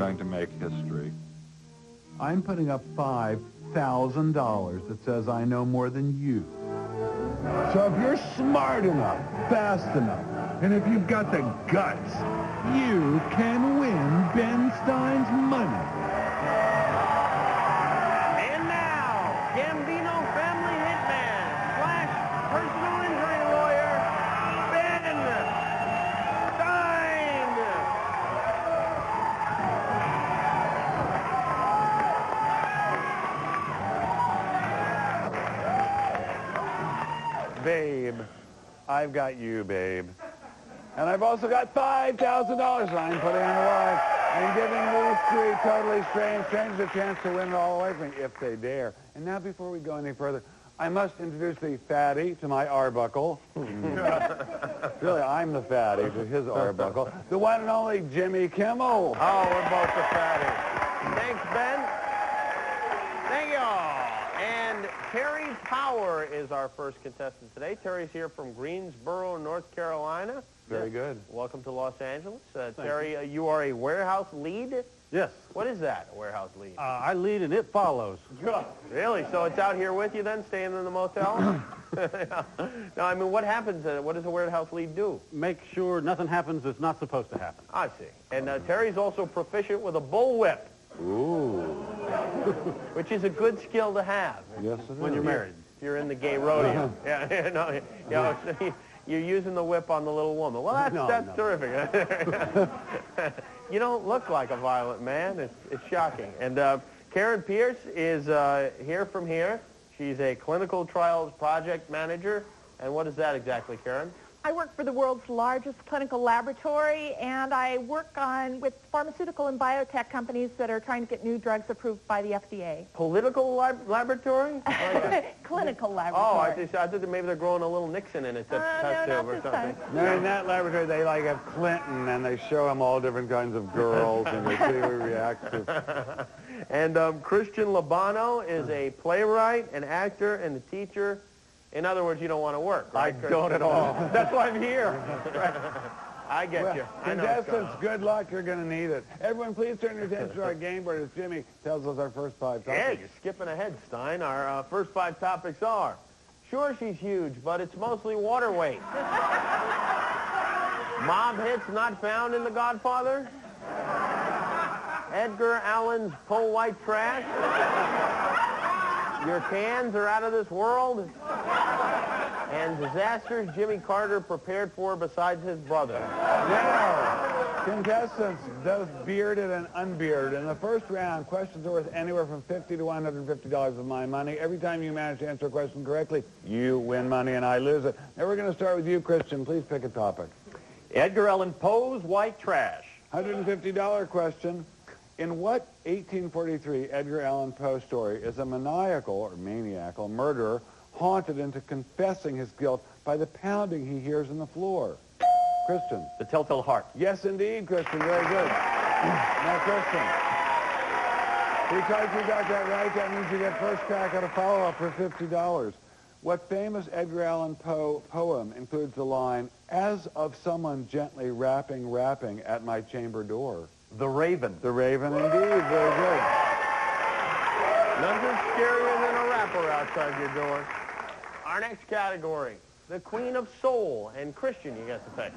going to make history. I'm putting up $5,000 that says I know more than you. So if you're smart enough, fast enough, and if you've got the guts, you can win Ben Stein's money. And now, Gambino family hitman / personal injury lawyer, Ben Stein. Babe, I've got you, babe. And I've also got $5,000 I'm putting on the line and giving these three totally strange strangers a chance to win it all away from me if they dare. And now, before we go any further, I must introduce the fatty to my Arbuckle. Really, I'm the fatty to his Arbuckle. The one and only Jimmy Kimmel. Oh, we're both the fatty. Thanks, Ben. Thank you all. And Terry Power is our first contestant today. Terry's here from Greensboro, North Carolina. Very good. Welcome to Los Angeles. Terry, you are a warehouse lead? Yes. What is that, a warehouse lead? I lead and it follows. Really? So it's out here with you then, staying in the motel? No, I mean, what happens? What does a warehouse lead do? Make sure nothing happens that's not supposed to happen. I see. And Terry's also proficient with a bullwhip. Ooh. Which is a good skill to have. Yes, it is. When you're married. If you're in the gay rodeo. Yeah, no, you're using the whip on the little woman. Well, that's terrific. You don't look like a violent man. It's shocking. And Karen Pierce is here from here. She's a clinical trials project manager. And what is that exactly, Karen? I work for the world's largest clinical laboratory, and I work with pharmaceutical and biotech companies that are trying to get new drugs approved by the FDA. Political laboratory? Oh, yeah. Clinical laboratory. Oh, I thought that maybe they're growing a little Nixon in it to test no, it or not this something. time. No, in that laboratory, they like have Clinton, and they show him all different kinds of girls, and they see who reacts to. And Christian Labano is a playwright, an actor, and a teacher. In other words, you don't want to work, right? I don't at all. That's why I'm here. I get you. I know what's going Contestants, on. good luck. You're going to need it. Everyone, please turn your attention to our game board as Jimmy tells us our first five topics. Yeah, you're skipping ahead, Stein. Our first five topics are, sure, she's huge, but it's mostly water weight. Mob hits not found in The Godfather. Edgar Allan's Poe White Trash. Your cans are out of this world. And disasters Jimmy Carter prepared for besides his brother. Now, contestants, both bearded and unbearded. In the first round, questions are worth anywhere from $50 to $150 of my money. Every time you manage to answer a question correctly, you win money and I lose it. Now we're going to start with you, Christian. Please pick a topic. Edgar Allan Poe's White Trash. $150 question. In what 1843 Edgar Allan Poe story is a maniacal or maniacal murderer haunted into confessing his guilt by the pounding he hears in the floor? Christian. The Telltale Heart. Yes, indeed, Christian. Very good. Now, Christian, because you got that right, that means you get first crack at a follow-up for $50. What famous Edgar Allan Poe poem includes the line, "As of someone gently rapping at my chamber door"? The Raven. The Raven, indeed. Very good. Nothing scarier than a rapper outside your door. Our next category, the Queen of Soul. And Christian, you get to pick.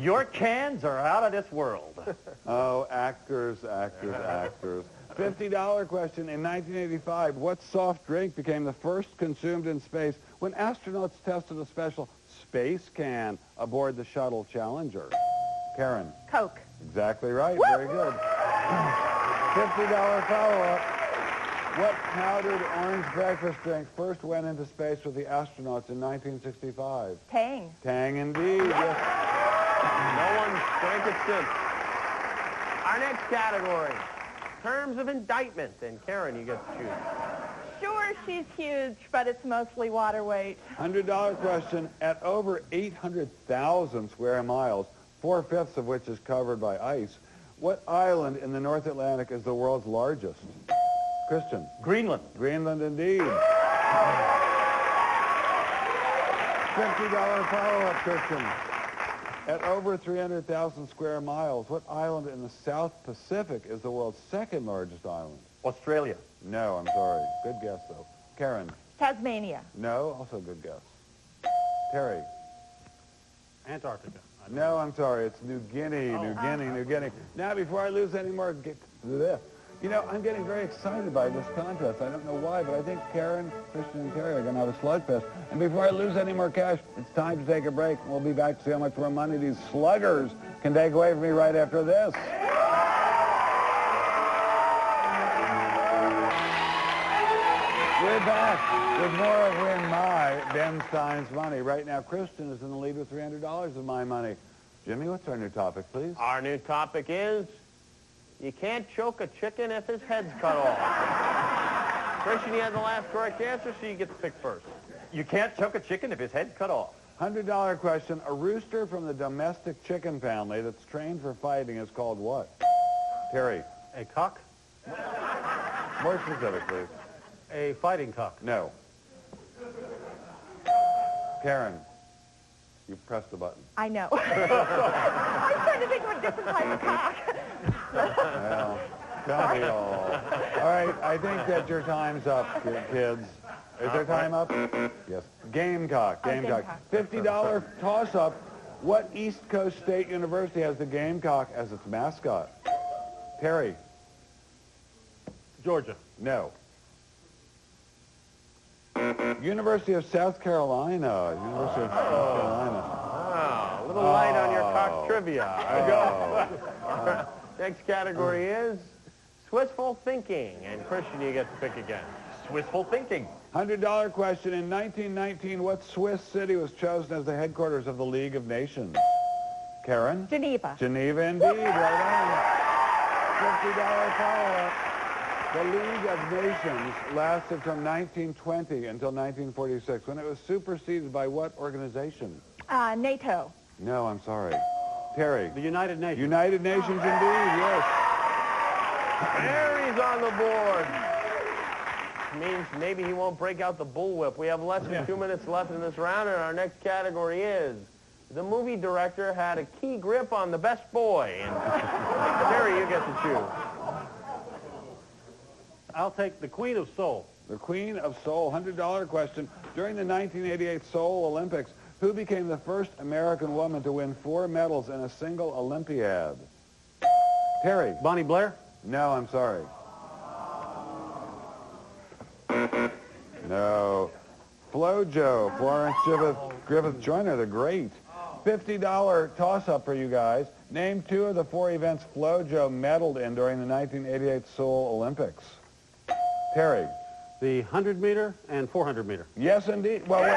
Your cans are out of this world. Oh, actors. $50 question. In 1985, what soft drink became the first consumed in space when astronauts tested a special space can aboard the shuttle Challenger? Karen. Coke. Exactly right. Very good. $50 follow-up. What powdered orange breakfast drink first went into space with the astronauts in 1965? Tang. Tang, indeed. Yes. No one's drank it since. Our next category, terms of indictment. And Karen, you get to choose. Sure, she's huge, but it's mostly water weight. $100 question. At over 800,000 square miles, 4/5 of which is covered by ice, what island in the North Atlantic is the world's largest? Christian. Greenland. Greenland, indeed. $50 follow-up, Christian. At over 300,000 square miles, what island in the South Pacific is the world's second largest island? Australia. No, I'm sorry. Good guess, though. Karen? Tasmania. No, also good guess. Terry? Antarctica. No, I'm sorry. It's New Guinea, New Guinea. Now, before I lose any more, you know, I'm getting very excited by this contest. I don't know why, but I think Karen, Christian, and Terry are going to have a slugfest. And before I lose any more cash, it's time to take a break. We'll be back to see how much more money these sluggers can take away from me right after this. We're back with more of Win My, Ben Stein's money. Right now, Christian is in the lead with $300 of my money. Jimmy, what's our new topic, please? Our new topic is, you can't choke a chicken if his head's cut off. Christian, you had the last correct answer, so you get to pick first. You can't choke a chicken if his head's cut off. $100 question. A rooster from the domestic chicken family that's trained for fighting is called what? Terry. A cock? More specific, please. A fighting cock. No. Karen. You pressed the button. I know. I was trying to think of a different type of cock. Well, tell me all. All right, I think that your time's up, kids. Is their time up? Yes. Gamecock. Gamecock. $50 toss-up. What East Coast State University has the Gamecock as its mascot? Terry. Georgia. No. University of South Carolina. University of South Carolina. Ah, a little light on your cock trivia. All right. Next category is Swissful Thinking. And Christian, you get to pick again. Swissful thinking. $100 question. In 1919, what Swiss city was chosen as the headquarters of the League of Nations? Karen? Geneva. Geneva, indeed. Right on. $50 follow-up. The League of Nations lasted from 1920 until 1946, when it was superseded by what organization? NATO. No, I'm sorry. Terry. The United Nations. United Nations, indeed, yes. Terry's on the board. Means maybe he won't break out the bullwhip. We have less than 2 minutes left in this round, and our next category is the movie director had a key grip on the best boy. And Terry, you get to choose. I'll take the Queen of Soul. The Queen of Soul, $100 question. During the 1988 Seoul Olympics, who became the first American woman to win 4 medals in a single Olympiad? Terry. Bonnie Blair? No, I'm sorry. No. FloJo, Florence Griffith Joyner, the great. $50 toss-up for you guys. Name 2 of the 4 events FloJo medaled in during the 1988 Seoul Olympics. Terry. The 100-meter and 400-meter. Yes, indeed. Well, wait.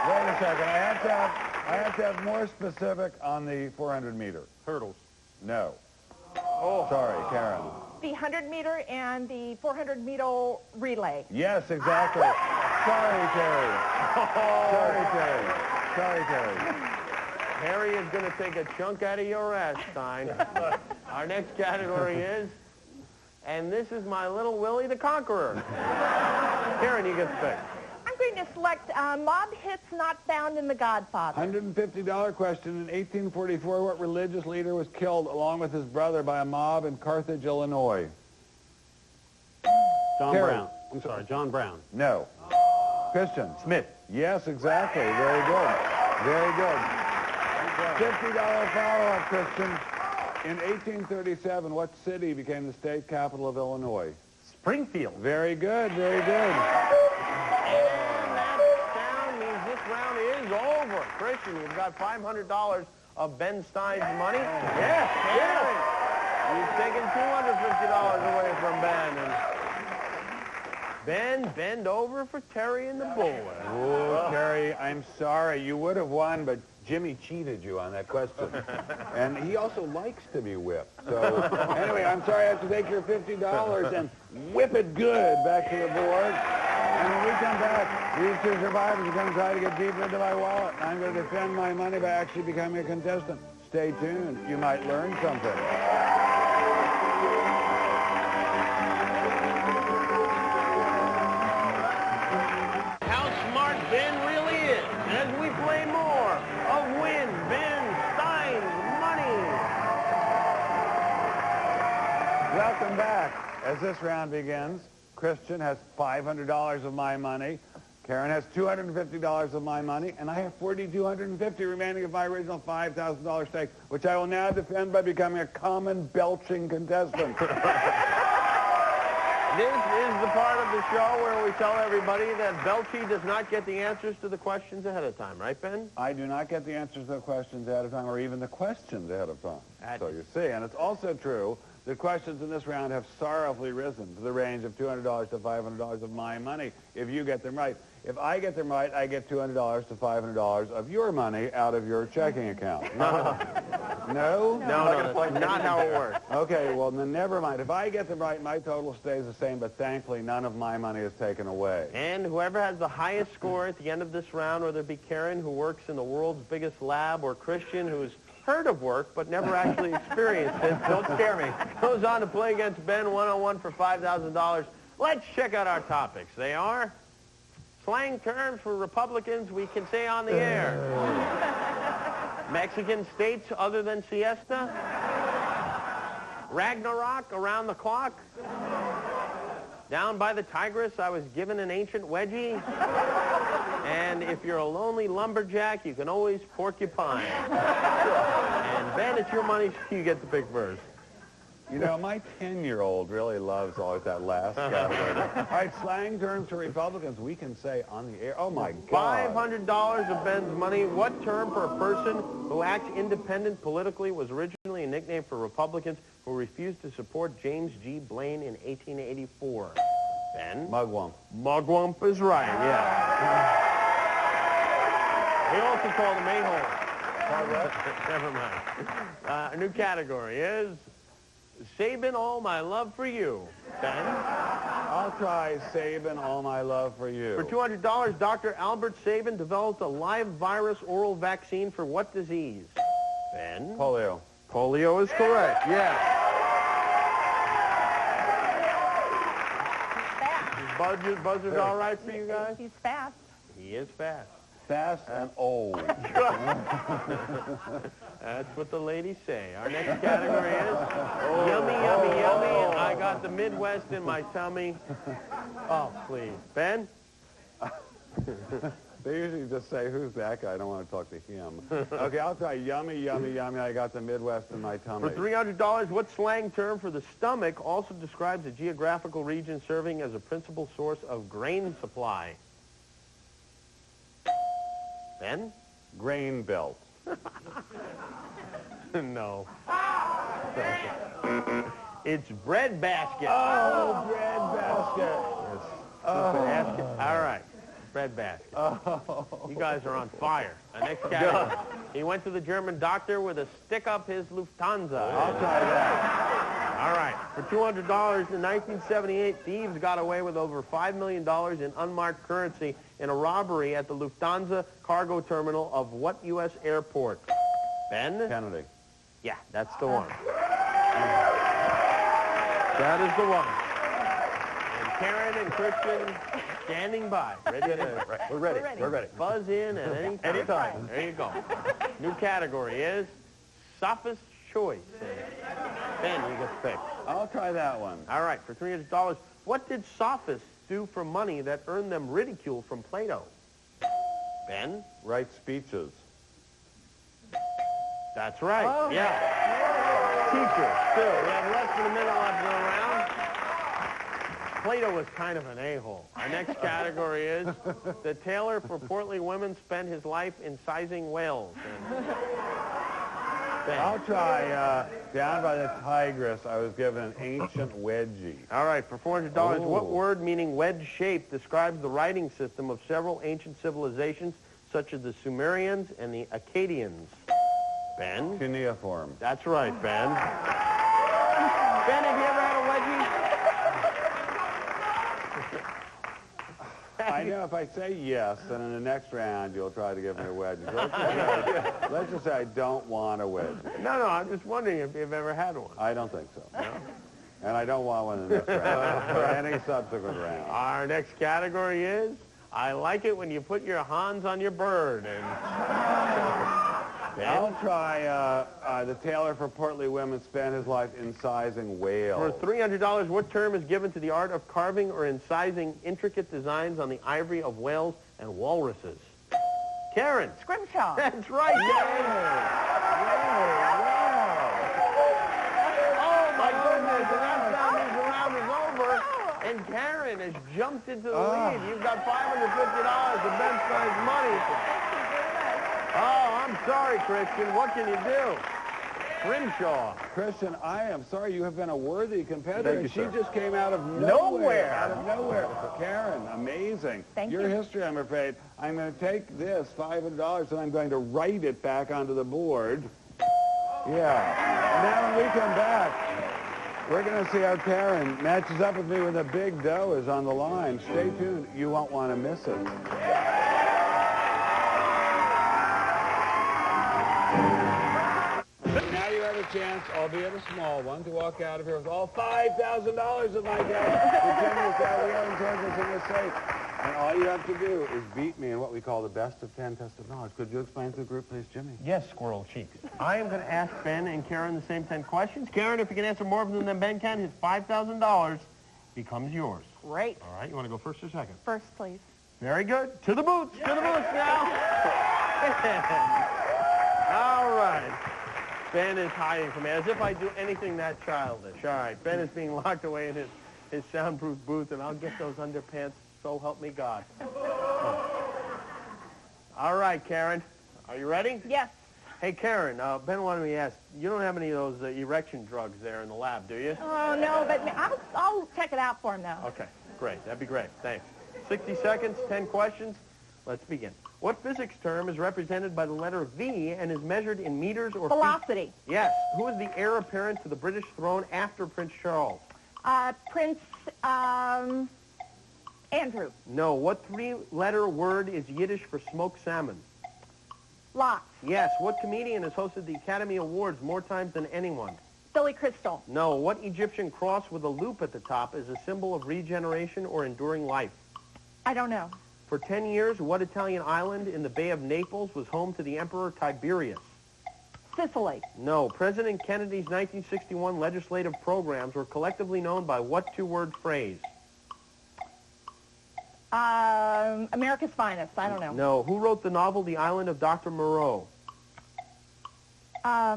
Wait a second. I have to have more specific on the 400-meter. Hurdles. No. Oh. Sorry, Karen. The 100-meter and the 400-meter relay. Yes, exactly. Sorry, Terry. Sorry, Terry. Terry is going to take a chunk out of your ass, Stein. Our next category is, and this is my little Willie the Conqueror. Karen, you get the pick. I'm going to select mob hits not found in The Godfather. $150 question. In 1844, what religious leader was killed along with his brother by a mob in Carthage, Illinois? John Terry. Brown. I'm sorry, John Brown. No. Christian. Smith. Yes, exactly. Very good. Very good. $50 follow-up, Christian. In 1837, what city became the state capital of Illinois? Springfield. Very good, very good. And that sound means this round is over. Christian, you've got $500 of Ben Stein's money. Yes, Karen. You've taken $250 away from Ben. And Ben, bend over for Terry and the bullwhip. Oh, Terry, I'm sorry. You would have won, but Jimmy cheated you on that question. And he also likes to be whipped. So anyway, I'm sorry I have to take your $50 and whip it good back to the board. And when we come back, these 2 survivors are going to try to get deeper into my wallet. I'm going to defend my money by actually becoming a contestant. Stay tuned. You might learn something. How smart Ben really is as we play more Welcome back. As this round begins, Christian has $500 of my money. Karen has $250 of my money, and I have $4,250 remaining of my original $5,000 stake, which I will now defend by becoming a common belching contestant. This is the part of the show where we tell everybody that Belchy does not get the answers to the questions ahead of time, right, Ben? I do not get the answers to the questions ahead of time, or even the questions ahead of time. So you see, and it's also true, the questions in this round have sorrowfully risen to the range of $200 to $500 of my money if you get them right. If I get them right, I get $200 to $500 of your money out of your checking account. No? No, that's not how it works. Okay, well, then never mind. If I get them right, my total stays the same, but thankfully none of my money is taken away. And whoever has the highest score at the end of this round, whether it be Karen, who works in the world's biggest lab, or Christian, who's heard of work but never actually experienced it, don't scare me, goes on to play against Ben one-on-one for $5,000. Let's check out our topics. They are slang terms for Republicans we can say on the air. Mexican states other than siesta. Ragnarok around the clock. Down by the Tigris, I was given an ancient wedgie. And if you're a lonely lumberjack, you can always porcupine. And Ben, it's your money, so you get the big verse. You know, my 10-year-old really loves always that last category. All right, slang terms for Republicans we can say on the air. Oh, my God. $500 of Ben's money. What term for a person who acts independent politically was originally a nickname for Republicans who refused to support James G. Blaine in 1884? Ben? Mugwump. Mugwump is right, yeah. We also call them a-hole. Never mind. A new category is Sabin, all my love for you. Ben? I'll try Sabin, all my love for you. For $200, Dr. Albert Sabin developed a live virus oral vaccine for what disease? Ben? Polio. Polio is correct, yes. Buzzard's all right for you guys? He's fast. He is fast. Fast and old. That's what the ladies say. Our next category is yummy, yummy, yummy. I got the Midwest in my tummy. Oh, please. Ben? They usually just say, who's that guy? I don't want to talk to him. Okay, I'll try yummy, yummy, yummy. I got the Midwest in my tummy. For $300, what slang term for the stomach also describes a geographical region serving as a principal source of grain supply? Ben? Grain belt. No. It's bread basket. Oh, bread basket. Basket. All right. Bread basket. Oh. You guys are on fire. The next category. He went to the German doctor with a stick up his Lufthansa. I'll try that. All right. For $200 in 1978, thieves got away with over $5 million in unmarked currency in a robbery at the Lufthansa cargo terminal of what U.S. airport? Ben? Kennedy. Yeah, that's the one. That is the one. And Karen and Christian standing by, ready to... We're ready. We're We're ready. Buzz in at any time. Anytime. There you go. New category is Sophist Choice. Ben, you get the pick. I'll try that one. All right, for $300, what did sophists do for money that earned them ridicule from Plato? Ben? Write speeches. That's right. Oh. Yeah. Teacher, still. We have less than a minute left in the round. Plato was kind of an a-hole. Our next category is the tailor for portly women spent his life incising whales. And I'll try down by the Tigris. I was given an ancient wedgie. all right, for $400, Oh. what word meaning wedge shape describes the writing system of several ancient civilizations, such as the Sumerians and the Akkadians? Ben? Cuneiform. That's right, Ben. Ben, have you ever had a wedgie? I know if I say yes, then in the next round you'll try to give me a wedgie. So let's just say I don't want a wedgie. No, I'm just wondering if you've ever had one. I don't think so. No. And I don't want one in this round or any subsequent round. Our next category is, I like it when you put your hands on your bird. And I'll try the tailor for portly women spent his life incising whales. For $300, what term is given to the art of carving or incising intricate designs on the ivory of whales and walruses? Karen. Scrimshaw. That's right. Oh, my goodness. And that sound means the round is over. And Karen has jumped into the lead. You've got $550 of Ben Stein's money. Oh, I'm sorry, Christian. What can you do? Scrimshaw. Christian, I am sorry. You have been a worthy competitor. Thank you, She sir. just came out of nowhere. Out of nowhere. Karen, amazing. Thank Your you. history, I'm afraid. I'm going to take this $500 and I'm going to write it back onto the board. Yeah. And then when we come back, we're going to see how Karen matches up with me when the big dough is on the line. Stay tuned. You won't want to miss it. Now you have a chance, albeit a small one, to walk out of here with all $5,000 of my debt. The Jimmy's that we are in Kansas in the safe. And all you have to do is beat me in what we call the best of 10 test of knowledge. Could you explain to the group, please, Jimmy? Yes, Squirrel Cheeks. I am going to ask Ben and Karen the same 10 questions. Karen, if you can answer more of them than Ben can, his $5,000 becomes yours. Great. All right, you want to go first or second? First, please. Very good. To the boots. To the boots now. All right. Ben is hiding from me, as if I do anything that childish. All right, Ben is being locked away in his soundproof booth, and I'll get those underpants, so help me God. All right, Karen, are you ready? Yes. Hey, Karen, Ben wanted me to ask, you don't have any of those erection drugs there in the lab, do you? Oh, no, but I'll check it out for him, though. Okay, great. That'd be great. Thanks. 60 seconds, 10 questions. Let's begin. What physics term is represented by the letter V and is measured in meters or feet? Velocity. Yes. Who is the heir apparent to the British throne after Prince Charles? Prince, Andrew. No. What three-letter word is Yiddish for smoked salmon? Lots. Yes. What comedian has hosted the Academy Awards more times than anyone? Billy Crystal. No. What Egyptian cross with a loop at the top is a symbol of regeneration or enduring life? I don't know. For 10 years, what Italian island in the Bay of Naples was home to the Emperor Tiberius? Sicily. No. President Kennedy's 1961 legislative programs were collectively known by what two-word phrase? America's Finest. I don't know. No. Who wrote the novel The Island of Dr. Moreau? I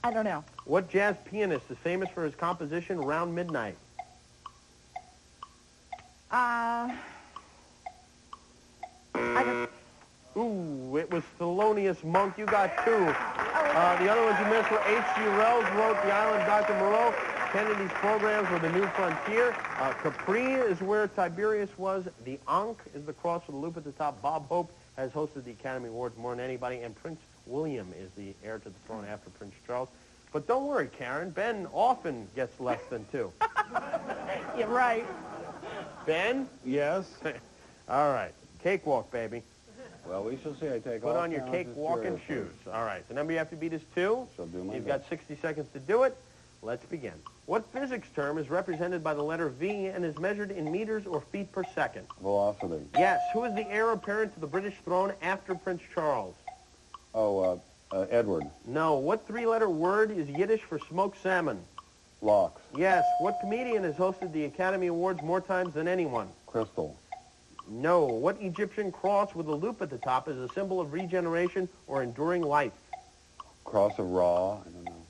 don't know. What jazz pianist is famous for his composition Round Midnight? I don't... Ooh, it was Thelonious Monk. You got two. The other ones you missed were H.G. Wells wrote The Island of Dr. Moreau. Kennedy's programs were The New Frontier. Capri is where Tiberius was. The Ankh is the cross with a loop at the top. Bob Hope has hosted the Academy Awards more than anybody. And Prince William is the heir to the throne after Prince Charles. But don't worry, Karen. Ben often gets less than two. You're right. Ben? Yes? All right. Cakewalk, baby. Well, we shall see. I take Put all on your challenges cakewalking seriously. shoes. All right. The number you have to beat is 2. Shall do my You've best. got 60 seconds to do it. Let's begin. What physics term is represented by the letter V and is measured in meters or feet per second? Velocity. Yes. Who is the heir apparent to the British throne after Prince Charles? Oh, Edward. No. What three-letter word is Yiddish for smoked salmon? Locks. Yes. What comedian has hosted the Academy Awards more times than anyone? Crystal. No. What Egyptian cross with a loop at the top is a symbol of regeneration or enduring life? Cross of Ra. I don't know.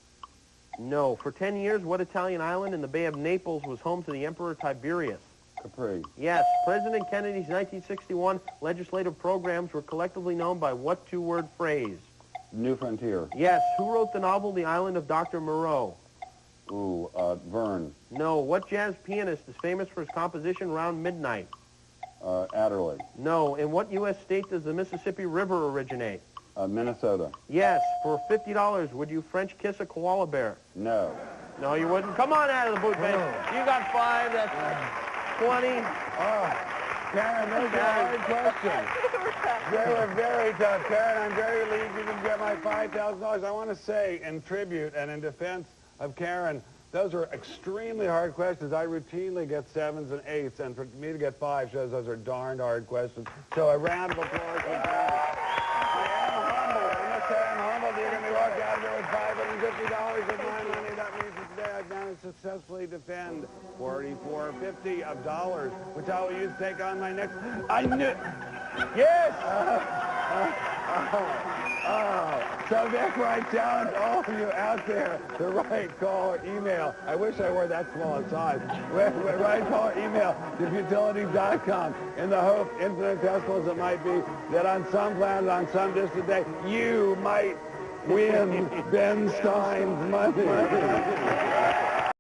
No. For 10 years, what Italian island in the Bay of Naples was home to the Emperor Tiberius? Capri. Yes. President Kennedy's 1961 legislative programs were collectively known by what two-word phrase? New Frontier. Yes. Who wrote the novel The Island of Dr. Moreau? Ooh, Verne. No. What jazz pianist is famous for his composition Round Midnight? Adderley. No. In what U.S. state does the Mississippi River originate? Minnesota. Yes. For $50, would you French kiss a koala bear? No. No, you wouldn't. Come on out of the booth, Ben. You got 5. That's 20. Oh, Karen, those are hard questions. They were very tough. Karen, I'm very relieved you didn't get my $5,000. I want to say in tribute and in defense of Karen, those are extremely hard questions. I routinely get 7s and 8s, and for me to get 5 shows those are darned hard questions. So a round of applause for Karen. I am humbled, I must worth $550 of my money. That means that today I've managed to successfully defend $44.50 of dollars, which I will use to take on my next... I knew... Yes! So then write down all of you out there the right call or email. I wish I were that small a size. Right call or email to futility.com in the hope, infinitesimal as it might be, that on some planet, on some distant day, you might win Ben Stein's money.